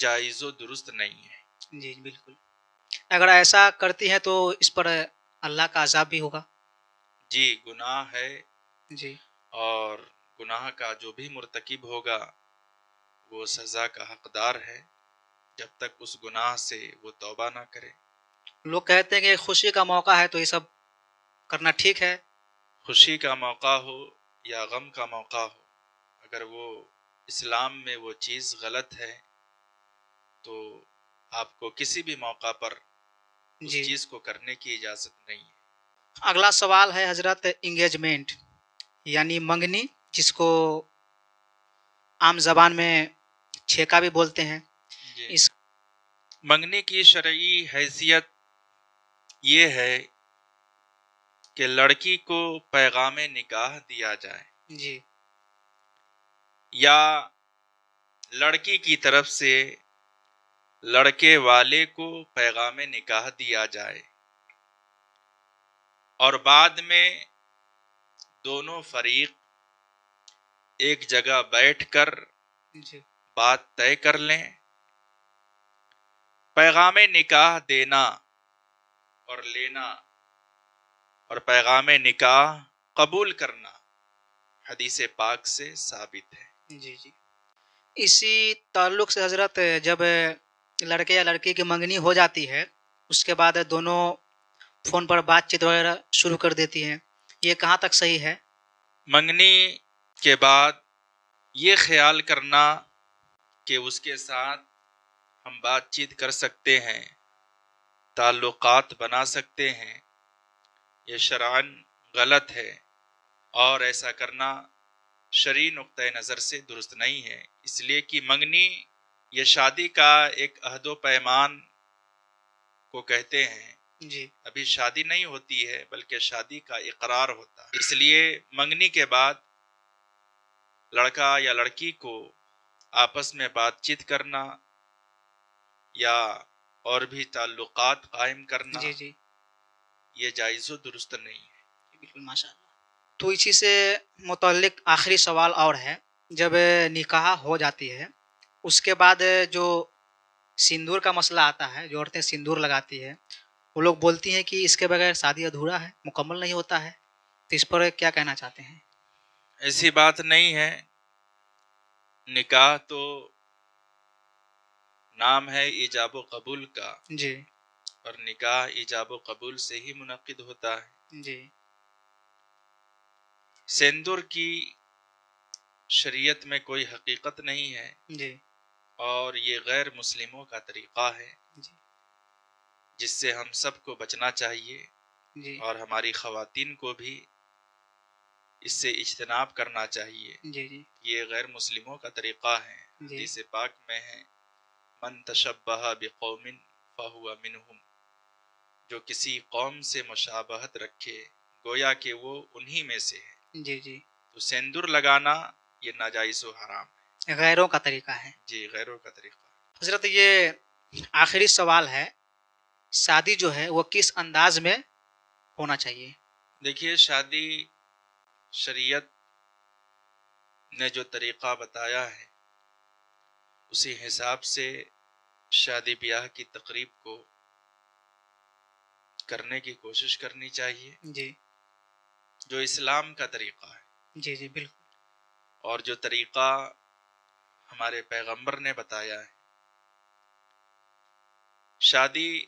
جائز و درست نہیں ہے۔ جی بالکل، اگر ایسا کرتی ہیں تو اس پر اللہ کا عذاب بھی ہوگا۔ جی گناہ ہے، جی اور گناہ کا جو بھی مرتکب ہوگا وہ سزا کا حقدار ہے جب تک اس گناہ سے وہ توبہ نہ کرے۔ لوگ کہتے ہیں کہ خوشی کا موقع ہے تو یہ سب کرنا ٹھیک ہے۔ خوشی کا موقع ہو یا غم کا موقع ہو، اگر وہ اسلام میں وہ چیز غلط ہے تو آپ کو کسی بھی موقع پر اس جی چیز کو کرنے کی اجازت نہیں ہے۔ اگلا سوال ہے حضرت انگیجمنٹ یعنی منگنی، جس کو عام زبان میں چھیکا بھی بولتے ہیں۔ جی اس منگنی کی شرعی حیثیت یہ ہے کہ لڑکی کو پیغام نکاح دیا جائے جی یا لڑکی کی طرف سے لڑکے والے کو پیغام نکاح دیا جائے، اور بعد میں دونوں فریق ایک جگہ بیٹھ کر جی بات طے کر لیں۔ پیغام نکاح دینا اور لینا اور پیغام نکاح قبول کرنا حدیث پاک سے ثابت ہے۔ جی جی اسی تعلق سے حضرت، جب لڑکے یا لڑکی کی منگنی ہو جاتی ہے اس کے بعد دونوں فون پر بات چیت وغیرہ شروع کر دیتی ہیں، یہ کہاں تک صحیح ہے؟ منگنی کے بعد یہ خیال کرنا کہ اس کے ساتھ ہم بات چیت کر سکتے ہیں، تعلقات بنا سکتے ہیں، یہ شرعاً غلط ہے، اور ایسا کرنا شرعی نقطۂ نظر سے درست نہیں ہے، اس لیے کہ منگنی یہ شادی کا ایک عہد و پیمان کو کہتے ہیں۔ جی ابھی شادی نہیں ہوتی ہے بلکہ شادی کا اقرار ہوتا ہے، اس لیے منگنی کے بعد لڑکا یا لڑکی کو آپس میں بات چیت کرنا یا اور بھی تعلقات قائم کرنا جی جی یہ جائز و درست نہیں ہے۔ بالکل ماشاء اللہ۔ تو اسی سے متعلق آخری سوال اور ہے، جب نکاح ہو جاتی ہے اس کے بعد جو سندور کا مسئلہ آتا ہے، جو عورتیں سندور لگاتی ہے، وہ لوگ بولتی ہیں کہ اس کے بغیر شادی ادھورا ہے، مکمل نہیں ہوتا ہے، تو اس پر کیا کہنا چاہتے ہیں؟ ایسی بات نہیں ہے، نکاح تو نام ہے ایجاب و قبول کا، جی اور نکاح ایجاب و قبول سے ہی منعقد ہوتا ہے۔ جی سندور کی شریعت میں کوئی حقیقت نہیں ہے، جی اور یہ غیر مسلموں کا طریقہ ہے جی جس سے ہم سب کو بچنا چاہیے، جی اور ہماری خواتین کو بھی اس سے اجتناب کرنا چاہیے۔ جی جی یہ غیر مسلموں کا طریقہ ہے۔ جی حدیث پاک میں ہے من تشبہ بقوم فہو منہم، جو کسی قوم سے مشابہت رکھے گویا کہ وہ انہی میں سے ہے۔ جی جی تو سندور لگانا یہ ناجائز و حرام ہے۔ غیروں کا طریقہ ہے۔ جی غیروں کا طریقہ۔ حضرت یہ آخری سوال ہے، شادی جو ہے وہ کس انداز میں ہونا چاہیے؟ دیکھیے شادی شریعت نے جو طریقہ بتایا ہے اسی حساب سے شادی بیاہ کی تقریب کو کرنے کی کوشش کرنی چاہیے، جی جو اسلام کا طریقہ ہے، جی جی بالکل اور جو طریقہ ہمارے پیغمبر نے بتایا ہے۔ شادی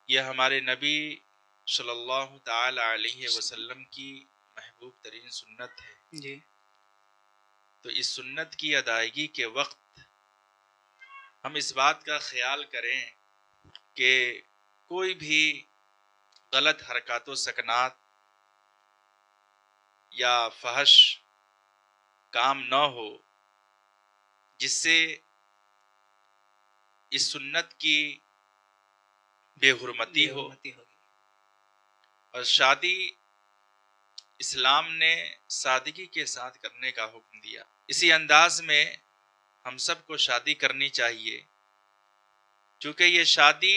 یہ ہمارے نبی صلی اللہ تعالی علیہ وسلم کی محبوب ترین سنت ہے۔ جی تو اس سنت کی ادائیگی کے وقت ہم اس بات کا خیال کریں کہ کوئی بھی غلط حرکات و سکنات یا فحش کام نہ ہو جس سے اس سنت کی بے حرمتی ہو، ہوگی۔ اور شادی اسلام نے سادگی کے ساتھ کرنے کا حکم دیا۔ اسی انداز میں ہم سب کو شادی کرنی چاہیے، چونکہ یہ شادی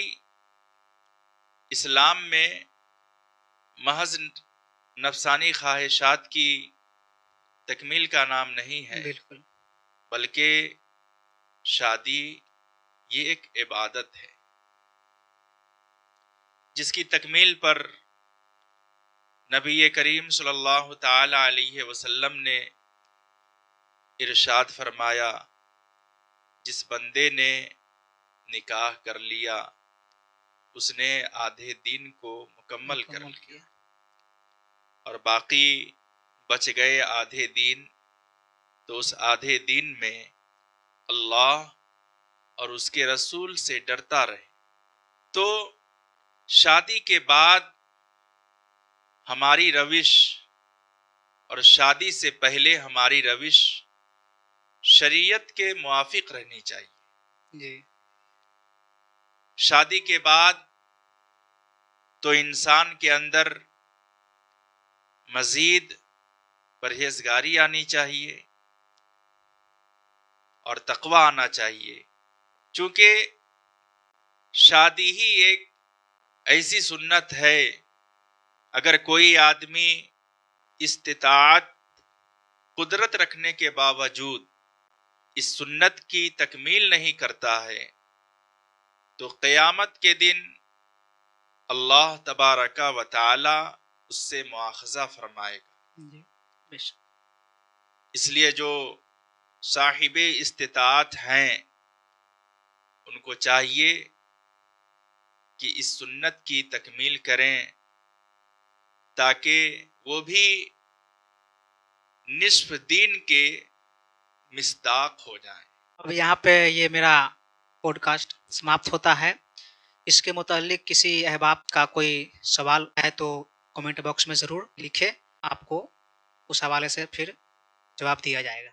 اسلام میں محض نفسانی خواہشات کی تکمیل کا نام نہیں ہے، بالکل بلکہ شادی یہ ایک عبادت ہے جس کی تکمیل پر نبی کریم صلی اللہ تعالی علیہ وسلم نے ارشاد فرمایا، جس بندے نے نکاح کر لیا اس نے آدھے دین کو مکمل کر لیا، اور باقی بچ گئے آدھے دین، تو اس آدھے دین میں اللہ اور اس کے رسول سے ڈرتا رہے۔ تو شادی کے بعد ہماری روش اور شادی سے پہلے ہماری روش شریعت کے موافق رہنی چاہیے۔ جی شادی کے بعد تو انسان کے اندر مزید پرہیزگاری آنی چاہیے اور تقوی آنا چاہیے، چونکہ شادی ہی ایک ایسی سنت ہے، اگر کوئی آدمی استطاعت قدرت رکھنے کے باوجود اس سنت کی تکمیل نہیں کرتا ہے تو قیامت کے دن اللہ تبارک و تعالی اس سے مواخذہ فرمائے گا۔ جی بے شک۔ اس لیے جو صاحب استطاعت ہیں ان کو چاہیے کہ اس سنت کی تکمیل کریں تاکہ وہ بھی نصف دین کے مصداق ہو جائیں۔ اب یہاں پہ یہ میرا پوڈ کاسٹ سماپت ہوتا ہے۔ اس کے متعلق کسی احباب کا کوئی سوال ہے تو کمنٹ باکس میں ضرور لکھیں، آپ کو اس حوالے سے پھر جواب دیا جائے گا۔